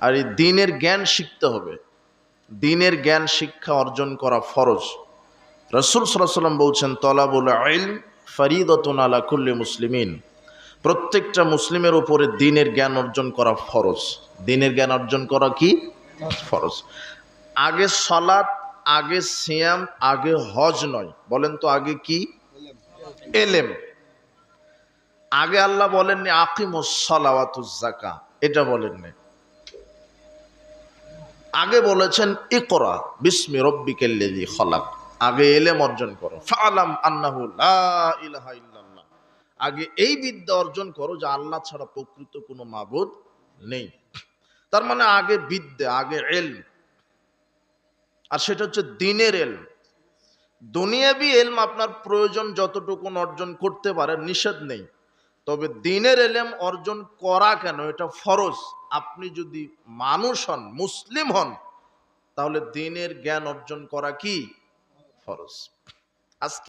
আর এই দ্বীনের জ্ঞান শিখতে হবে। দ্বীনের জ্ঞান শিক্ষা অর্জন করা ফরজ। রাসূল সাল্লাল্লাহু আলাইহি ওয়াসাল্লাম বলছেন, তলাবুল ইলম ফরিদাতুন আলা কুল্লি মুসলিমিন। প্রত্যেকটা মুসলিমের উপরে দ্বীনের জ্ঞান অর্জন করা ফরজ। দ্বীনের জ্ঞান অর্জন করা কি ফরজ। আগে সালাত, আগে সিয়াম, আগে হজ নয়। বলেন তো আগে কি? এলেম। আগে আল্লাহ বলেননি আকিমুস সালাওয়াতুজ যাকাত, এটা বলেননি। আগে বলেছেন ইকরা বিসমি রাব্বিকাল্লাযী খালাক। আগে এলেম অর্জন করো। ফাআলাম আন্নাহু লা ইলাহা ইল্লাল্লাহ। আগে এই বিদ্যা অর্জন করো যে আল্লাহ ছাড়া প্রকৃত কোনো মাবুদ নেই। তার মানে আগে বিদ্যা, আগে ইলম। আর সেটা হচ্ছে দ্বীনের ইলম। দুনিয়াবি ইলম আপনার প্রয়োজন যতটুকু অর্জন করতে পারেন, নিষেধ নেই। তবে দ্বীনের ইলম অর্জন করা কেন, এটা ফরজ। আপনি যদি মানুষ হন, মুসলিম হন, তাহলে দ্বীনের জ্ঞান অর্জন করা কি ফরজ। আজকে